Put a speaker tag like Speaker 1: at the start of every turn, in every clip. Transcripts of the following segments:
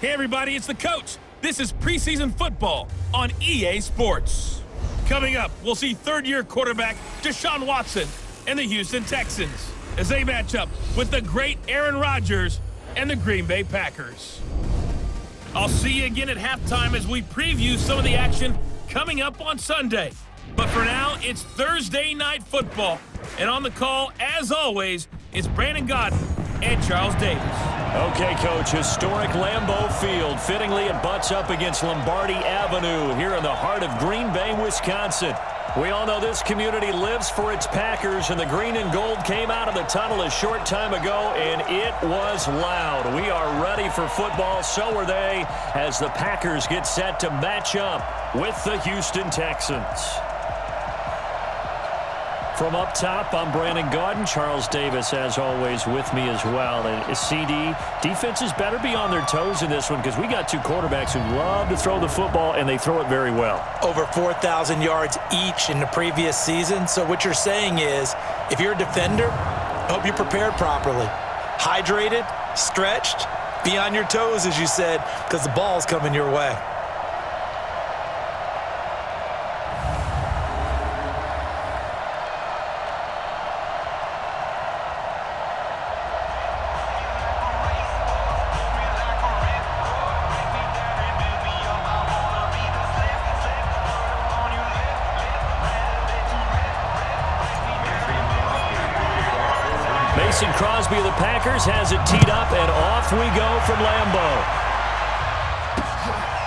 Speaker 1: Hey everybody, it's the coach. This is preseason football on EA Sports. Coming up, we'll see third-year quarterback Deshaun Watson and the Houston Texans as they match up with the great Aaron Rodgers and the Green Bay Packers. I'll see you again at halftime as we preview some of the action coming up on Sunday. But for now, it's Thursday Night Football. And on the call, as always, is Brandon Godden and Charles Davis.
Speaker 2: Okay, Coach, historic Lambeau Field. Fittingly, it butts up against Lombardi Avenue here in the heart of Green Bay, Wisconsin. We all know this community lives for its Packers, and the green and gold came out of the tunnel a short time ago, and it was loud. We are ready for football, so are they, as the Packers get set to match up with the Houston Texans. From up top, I'm Brandon Godden. Charles Davis, as always, with me as well. And CD, defenses better be on their toes in this one because we got two quarterbacks who love to throw the football, and they throw it very well.
Speaker 3: Over 4,000 yards each in the previous season. So what you're saying is, if you're a defender, hope you're prepared properly. Hydrated, stretched, be on your toes, as you said, because the ball's coming your way.
Speaker 2: Crosby of the Packers has it teed up, and off we go from Lambeau.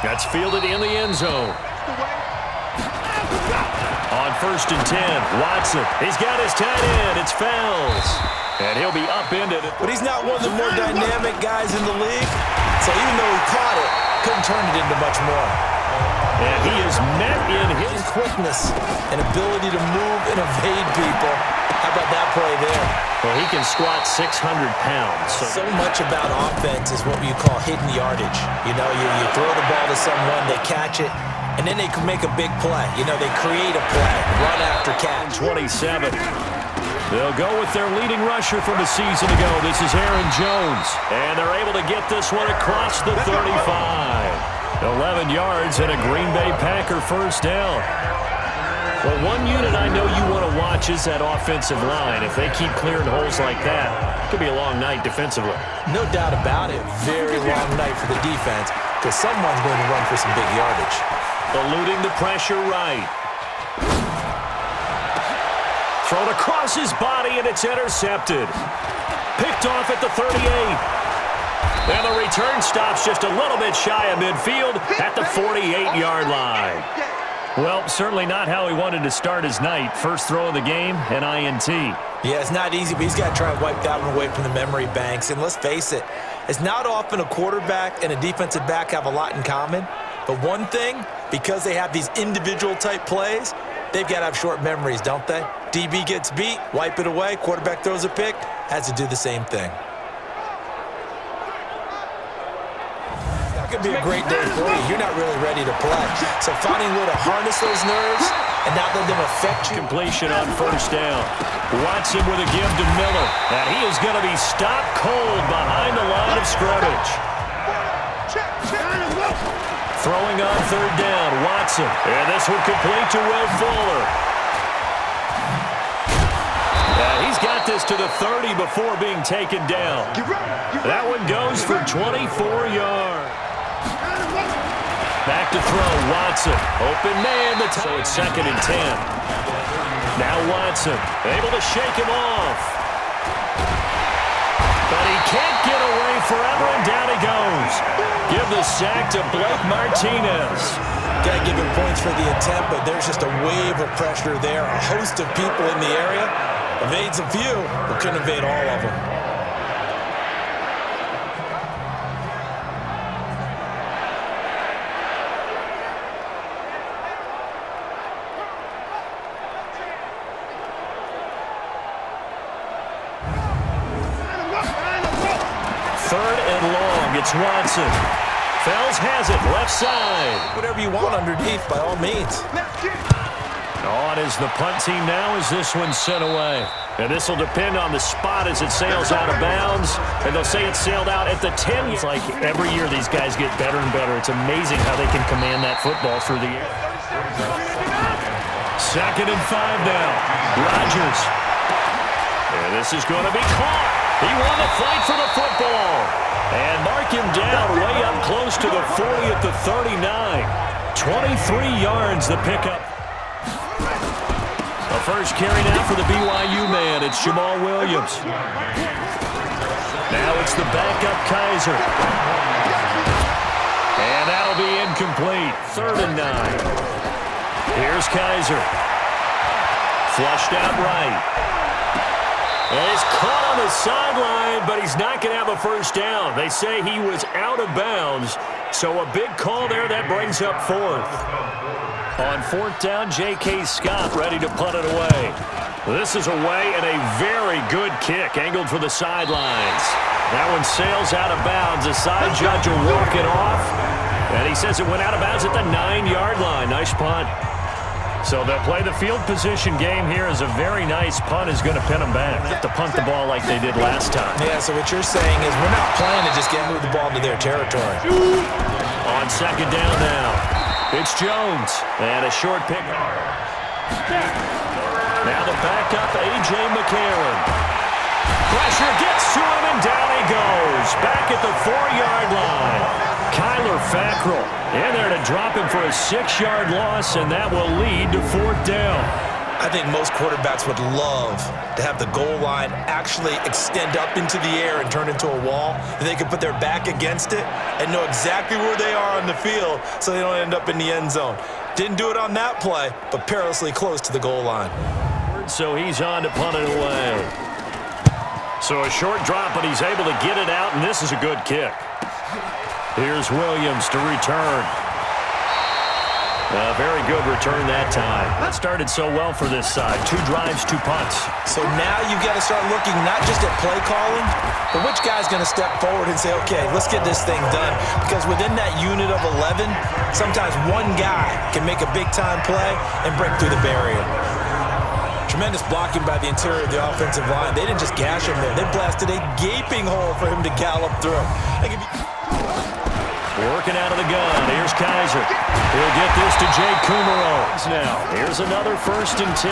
Speaker 2: That's fielded in the end zone. On 1st and 10, Watson. He's got his tight end. It's Fells. And he'll be upended.
Speaker 3: But he's not one of the more dynamic guys in the league. So even though he caught it, couldn't turn it into much more.
Speaker 2: And he is met in his
Speaker 3: quickness and ability to move and evade people. How about that play there?
Speaker 2: Well, he can squat 600 pounds.
Speaker 3: So much about offense is what you call hidden yardage. You know, you throw the ball to someone, they catch it, and then they can make a big play. You know, they create a play, run after catch.
Speaker 2: 27. They'll go with their leading rusher from a season ago. This is Aaron Jones. And they're able to get this one across the 35. 11 yards and a Green Bay Packer first down. Well, one unit I know you want to watch is that offensive line. If they keep clearing holes like that, it could be a long night defensively.
Speaker 3: No doubt about it. Very long night for the defense because someone's going to run for some big yardage.
Speaker 2: Eluding the pressure right. Thrown across his body, and it's intercepted. Picked off at the 38. And the return stops just a little bit shy of midfield at the 48-yard line. Well, certainly not how he wanted to start his night. First throw of the game, an INT.
Speaker 3: Yeah, it's not easy, but he's got to try and wipe that one away from the memory banks. And let's face it, it's not often a quarterback and a defensive back have a lot in common. But one thing, because they have these individual type plays, they've got to have short memories, don't they? DB gets beat, wipe it away, quarterback throws a pick, has to do the same thing. Could be a great day for you. You're not really ready to play. So finding a way to harness those nerves and not let them affect you.
Speaker 2: Completion on first down. Watson with a give to Miller. And he is going to be stopped cold behind the line of scrimmage. Throwing on third down, Watson. And this one complete to Will Fuller. He's got this to the 30 before being taken down. That one goes for 24 yards. Back to throw, Watson. Open man, so it's 2nd and 10. Now Watson, able to shake him off. But he can't get away forever, and down he goes. Give the sack to Blake Martinez.
Speaker 3: Got to give him points for the attempt, but there's just a wave of pressure there. A host of people in the area. Evades a few, but couldn't evade all of them.
Speaker 2: Third and long, it's Watson. Fells has it, left side.
Speaker 3: Whatever you want underneath, by all means.
Speaker 2: On is the punt team now as this one's sent away. And this will depend on the spot as it sails out of bounds. And they'll say it sailed out at the 10. It's like every year these guys get better and better. It's amazing how they can command that football through the air. 2nd and 5 now. Rodgers. And this is going to be caught. He won the fight for the football. And mark him down way up close to the 40 at the 39. 23 yards the pickup. The first carry now for the BYU man. It's Jamal Williams. Now it's the backup Kaiser. And that'll be incomplete. 3rd and 9. Here's Kaiser. Flushed out right. And he's caught on the sideline, but he's not going to have a first down. They say he was out of bounds, so a big call there that brings up 4th. On 4th down, J.K. Scott ready to punt it away. This is away and a very good kick, angled for the sidelines. That one sails out of bounds. The side judge will walk it off, and he says it went out of bounds at the 9-yard line. Nice punt. So they'll play the field position game here as a very nice punt is going to pin them back. Have to punt the ball like they did last time.
Speaker 3: Yeah, so what you're saying is we're not playing to just move the ball into their territory.
Speaker 2: On 2nd down now, it's Jones. And a short pick. Now the backup, A.J. McCarron. Pressure gets to him, and down he goes. Back at the 4-yard line. Kyler Fackrell in there to drop him for a 6-yard loss, and that will lead to 4th down.
Speaker 3: I think most quarterbacks would love to have the goal line actually extend up into the air and turn into a wall, and they can put their back against it and know exactly where they are on the field so they don't end up in the end zone. Didn't do it on that play, but perilously close to the goal line.
Speaker 2: So he's on to punt it away. So a short drop, but he's able to get it out, and this is a good kick. Here's Williams to return. A very good return that time. That started so well for this side. 2 drives, 2 punts.
Speaker 3: So now you've got to start looking not just at play calling, but which guy's going to step forward and say, okay, let's get this thing done. Because within that unit of 11, sometimes one guy can make a big-time play and break through the barrier. Tremendous blocking by the interior of the offensive line. They didn't just gash him there. They blasted a gaping hole for him to gallop through.
Speaker 2: Working out of the gun. Here's Kaiser. He'll get this to Jake Kumaro. Now, here's another 1st and 10.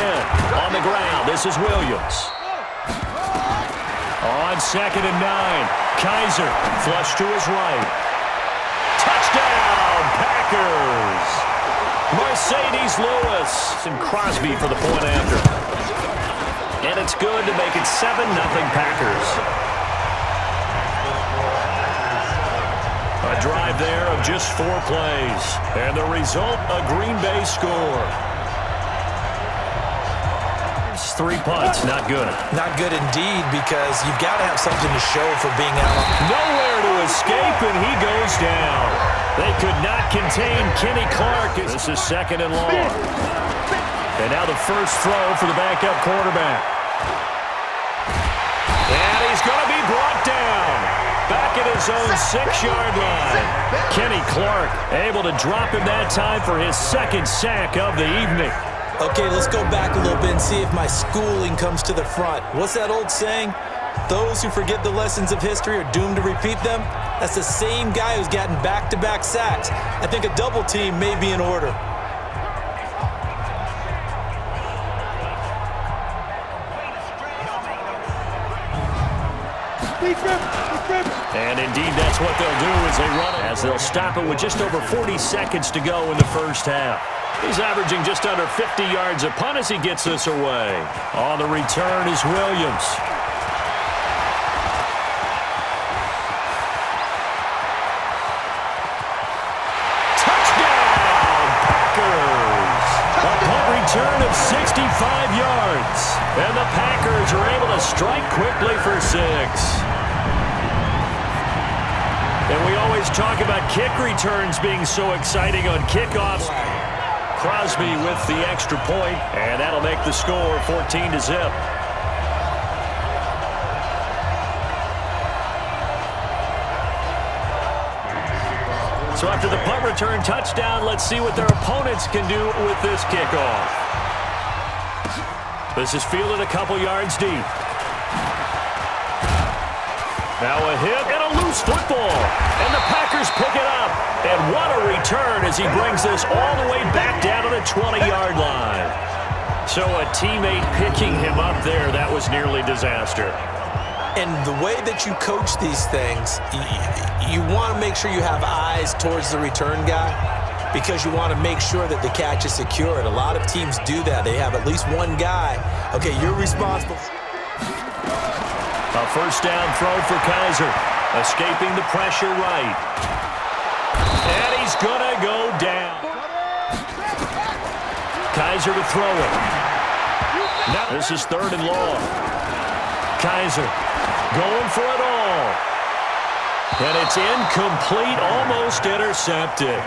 Speaker 2: On the ground, this is Williams. On 2nd and 9. Kaiser, flush to his right. Touchdown, Packers! Mercedes Lewis and Crosby for the point after. And it's good to make it 7-0 Packers. A drive there of just 4 plays. And the result, a Green Bay score. 3 punts, not good.
Speaker 3: Not good indeed, because you've got to have something to show for being out.
Speaker 2: Nowhere to escape, and he goes down. They could not contain Kenny Clark. This is 2nd and long. And now the first throw for the backup quarterback. And he's going to be brought down. Back at his own 6-yard line. Kenny Clark able to drop him that time for his 2nd sack of the evening.
Speaker 3: Okay, let's go back a little bit and see if my schooling comes to the front. What's that old saying? Those who forget the lessons of history are doomed to repeat them. That's the same guy who's gotten back-to-back sacks. I think a double team may be in order.
Speaker 2: And indeed, that's what they'll do as they run it. As they'll stop it with just over 40 seconds to go in the first half. He's averaging just under 50 yards a punt as he gets this away. On the return is Williams. Touchdown, Packers! A punt return of 65 yards. And the Packers are able to strike quickly for 6. And we always talk about kick returns being so exciting on kickoffs. Crosby with the extra point, and that'll make the score 14-0. So after the punt return touchdown, let's see what their opponents can do with this kickoff. This is fielded a couple yards deep. Now a hit and a loose football. And the Packers pick it up. And what a return as he brings this all the way back down to the 20-yard line. So a teammate picking him up there, that was nearly disaster.
Speaker 3: And the way that you coach these things, you want to make sure you have eyes towards the return guy because you want to make sure that the catch is secure. And a lot of teams do that. They have at least one guy. Okay, you're responsible.
Speaker 2: A first down throw for Kaiser. Escaping the pressure right. And he's going to go down. Kaiser to throw it. Now this is 3rd and long. Kaiser going for it all. And it's incomplete, almost intercepted.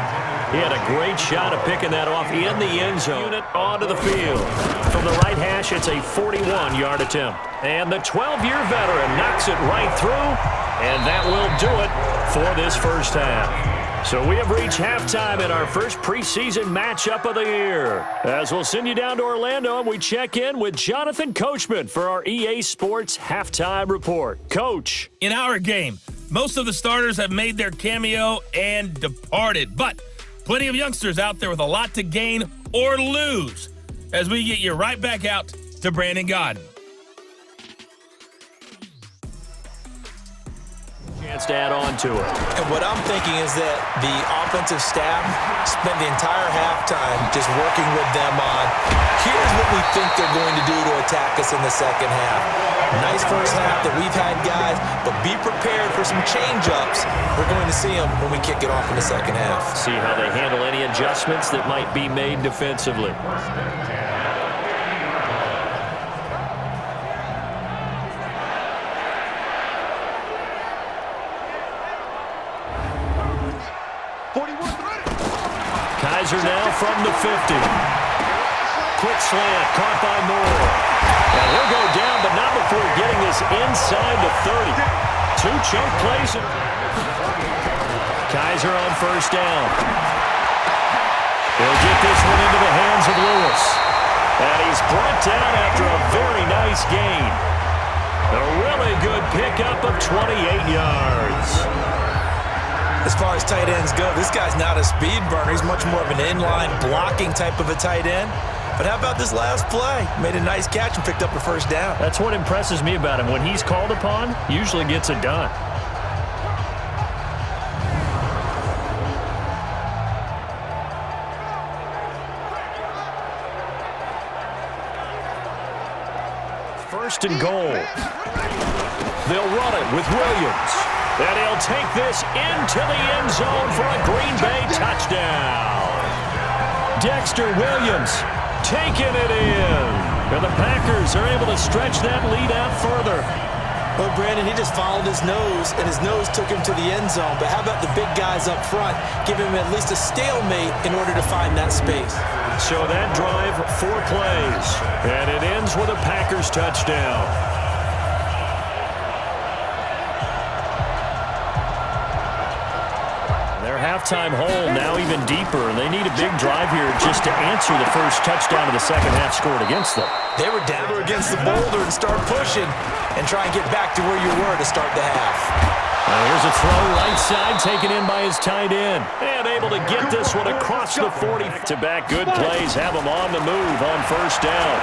Speaker 2: He had a great shot of picking that off in the end zone. Unit onto the field. From the right hash, it's a 41-yard attempt. And the 12-year veteran knocks it right through, and that will do it for this first half. So we have reached halftime in our first preseason matchup of the year. As we'll send you down to Orlando, and we check in with Jonathan Coachman for our EA Sports Halftime Report. Coach.
Speaker 1: In our game, most of the starters have made their cameo and departed, but plenty of youngsters out there with a lot to gain or lose as we get you right back out to Brandon Godden.
Speaker 2: Chance to add on to it.
Speaker 3: And what I'm thinking is that the offensive staff spent the entire halftime just working with them on, here's what we think they're going to do to attack us in the second half. Nice first half that we've had, guys, but be prepared for some change-ups. We're going to see them when we kick it off in the second half.
Speaker 2: See how they handle any adjustments that might be made defensively. Kaiser now from the 50. Quick slant, caught by Moore. And he'll go down, but not before getting this inside the 30. 2 choke plays. Kaiser on first down. He'll get this one into the hands of Lewis. And he's brought down after a very nice gain. A really good pickup of 28 yards.
Speaker 3: As far as tight ends go, this guy's not a speed burner. He's much more of an inline blocking type of a tight end. But how about this last play? Made a nice catch and picked up the first down.
Speaker 2: That's what impresses me about him. When he's called upon, usually gets it done. First and goal. They'll run it with Williams. And he'll take this into the end zone for a Green Bay touchdown. Dexter Williams taking it in. And the Packers are able to stretch that lead out further.
Speaker 3: Well, Brandon, he just followed his nose, and his nose took him to the end zone. But how about the big guys up front? Give him at least a stalemate in order to find that space.
Speaker 2: So that drive, 4 plays. And it ends with a Packers touchdown. Halftime hole now even deeper, and they need a big drive here just to answer the first touchdown of the second half scored against them.
Speaker 3: They were down against the boulder and start pushing and try and get back to where you were to start the half.
Speaker 2: Now here's a throw right side taken in by his tight end. And able to get this one across the 40. To back good plays, have him on the move on first down.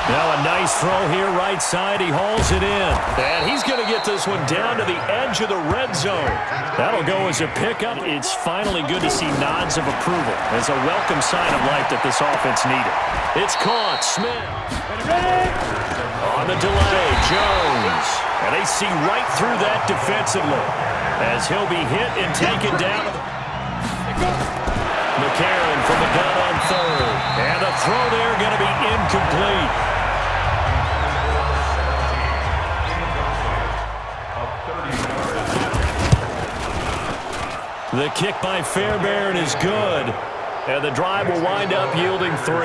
Speaker 2: Now a nice throw here right side. He hauls it in. And he's going to get this one down to the edge of the red zone. That'll go as a pickup. It's finally good to see nods of approval. It's a welcome sign of life that this offense needed. It's caught. Smith. On the delay, Jones. And they see right through that defensively as he'll be hit and taken down. McCarron from the gun on third. And the throw there going to be incomplete. The kick by Fairbairn is good, and the drive will wind up yielding 3.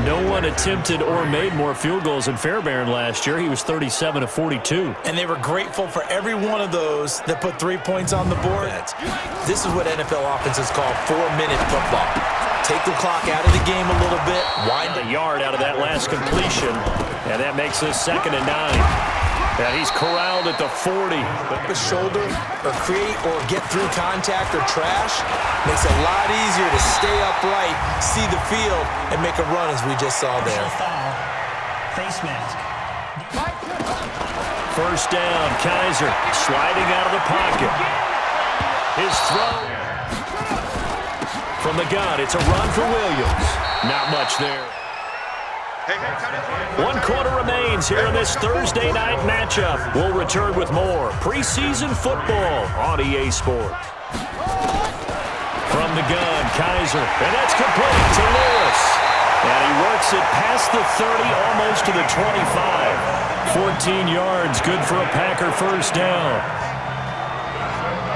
Speaker 2: No one attempted or made more field goals than Fairbairn last year. He was 37 of 42.
Speaker 3: And they were grateful for every one of those that put 3 points on the board. This is what NFL offenses call 4-minute football. take the clock out of the game a little bit.
Speaker 2: Wind a yard out of that last completion, and that makes this 2nd and 9. Yeah, he's corralled at the 40.
Speaker 3: The shoulder or create or get through contact or trash makes it a lot easier to stay upright, see the field, and make a run as we just saw there.
Speaker 4: Face mask.
Speaker 2: First down, Kaiser sliding out of the pocket. His throw from the gun. It's a run for Williams. Not much there. 1 quarter remains here in this Thursday night matchup. We'll return with more preseason football on EA Sports. From the gun, Kaiser, and that's complete to Lewis. And he works it past the 30, almost to the 25. 14 yards, good for a Packer first down.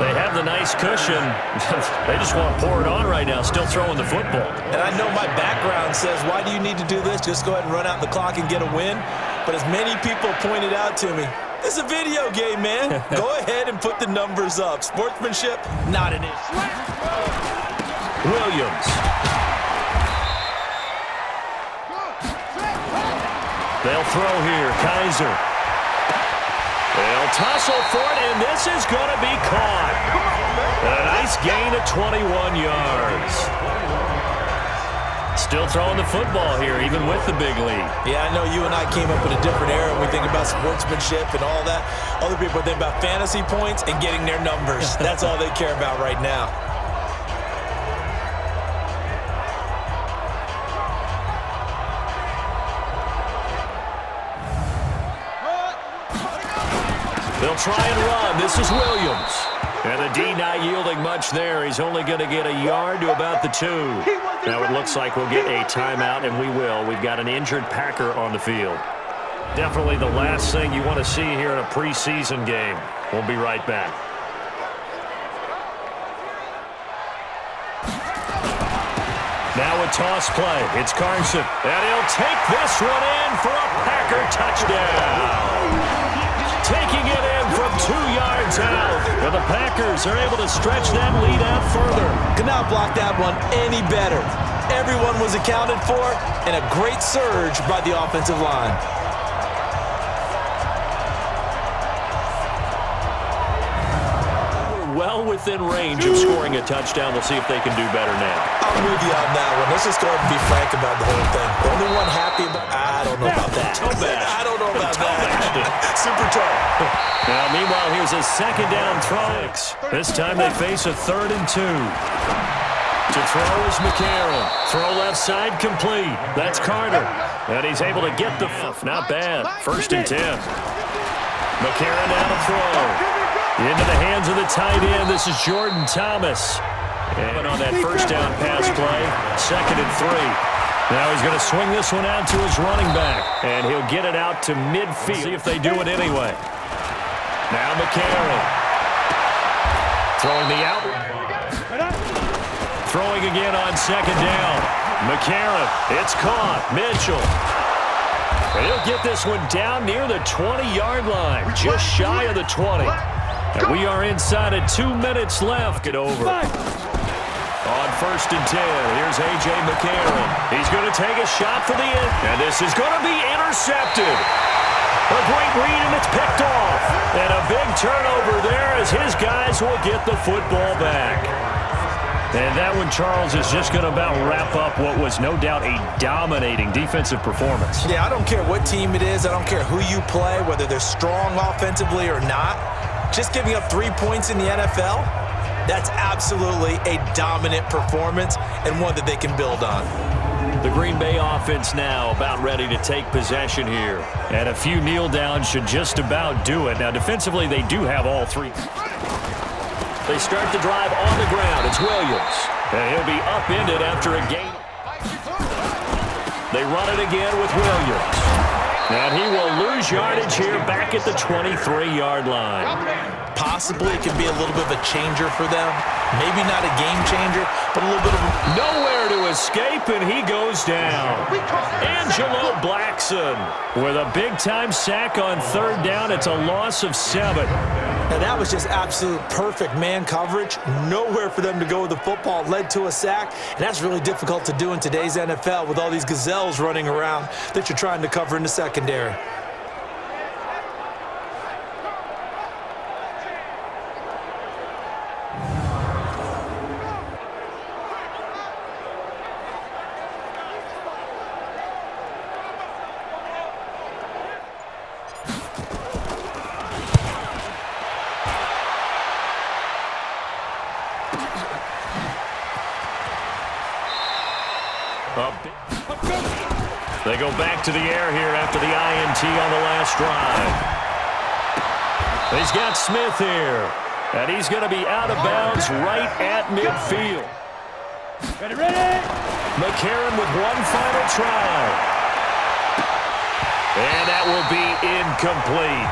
Speaker 2: They have the nice cushion. They just want to pour it on right now, still throwing the football.
Speaker 3: And I know my background says, why do you need to do this? Just go ahead and run out the clock and get a win. But as many people pointed out to me, this is a video game, man. Go ahead and put the numbers up. Sportsmanship, not an issue.
Speaker 2: Williams. They'll throw here. Kaiser. They'll tussle for it, and this is going to be caught. A nice gain of 21 yards. Still throwing the football here, even with the big lead.
Speaker 3: Yeah, I know you and I came up in a different era when we think about sportsmanship and all that. Other people think about fantasy points and getting their numbers. That's all they care about right now.
Speaker 2: They'll try and run. This is Williams. And the D not yielding much there. He's only going to get a yard to about the 2. Now it looks like we'll get a timeout, and we will. We've got an injured Packer on the field. Definitely the last thing you want to see here in a preseason game. We'll be right back. Now a toss play. It's Carson. And he'll take this one in for a Packer touchdown. Taking it in from 2 yards out. And the Packers are able to stretch that lead out further.
Speaker 3: Could not block that one any better. Everyone was accounted for, and a great surge by the offensive line.
Speaker 2: Well within range of scoring a touchdown. We'll see if they can do better now.
Speaker 3: I'm with you on that one. Let's just go ahead and be frank about the whole thing. The only one happy about I don't know about that. I don't know about that. Super tough.
Speaker 2: Now, meanwhile, here's a 2nd down throw. This time they face a 3rd and 2. To throw is McCarron. Throw left side complete. That's Carter. And he's able to get the not bad. 1st and 10. McCarron now to throw. Into the hands of the tight end. This is Jordan Thomas. And on that first down pass play, 2nd and 3. Now he's going to swing this one out to his running back. And he'll get it out to midfield. See if they do it anyway. Now McCarron. Throwing the out. Throwing again on 2nd down. McCarron. It's caught. Mitchell. And he'll get this one down near the 20-yard line. Just shy of the 20. And we are inside of 2 minutes left. Get over. On 1st and 10, here's A.J. McCarron. He's going to take a shot for the end. And this is going to be intercepted. A great read, and it's picked off. And a big turnover there as his guys will get the football back. And that one, Charles, is just going to about wrap up what was no doubt a dominating defensive performance.
Speaker 3: Yeah, I don't care what team it is. I don't care who you play, whether they're strong offensively or not. Just giving up 3 points in the NFL, that's absolutely a dominant performance and one that they can build on.
Speaker 2: The Green Bay offense now about ready to take possession here. And a few kneel downs should just about do it. Now, defensively, they do have all 3. They start the drive on the ground. It's Williams. And he'll be upended after a gain. They run it again with Williams. And he will lose yardage here back at the 23-yard line.
Speaker 3: possibly it can be a little bit of a changer for them. Maybe not a game changer, but a little bit of
Speaker 2: nowhere to escape, and he goes down. Angelo Blackson with a big-time sack on third down. It's a loss of 7.
Speaker 3: And that was just absolute perfect man coverage. Nowhere for them to go with the football. Led to a sack. And that's really difficult to do in today's NFL with all these gazelles running around that you're trying to cover in the secondary.
Speaker 2: They go back to the air here after the INT on the last drive. He's got Smith here, and he's going to be out of bounds right at midfield. Ready. McCarron with one final try. And that will be incomplete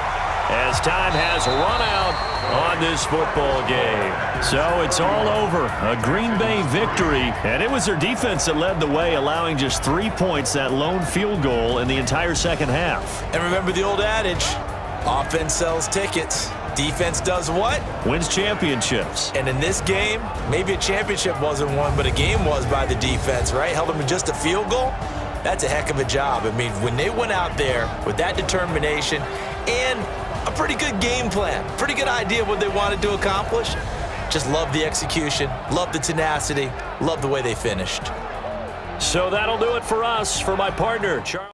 Speaker 2: as time has run out on this football game. So it's all over. A Green Bay victory, and it was their defense that led the way, allowing just 3 points, that lone field goal in the entire second half.
Speaker 3: And remember the old adage, offense sells tickets. Defense does what?
Speaker 2: Wins championships.
Speaker 3: And in this game, maybe a championship wasn't won, but a game was by the defense, right? Held them to just a field goal. That's a heck of a job. I mean, when they went out there with that determination and a pretty good game plan, pretty good idea what they wanted to accomplish, just love the execution, love the tenacity, love the way they finished.
Speaker 2: So that'll do it for us. For my partner, Charles.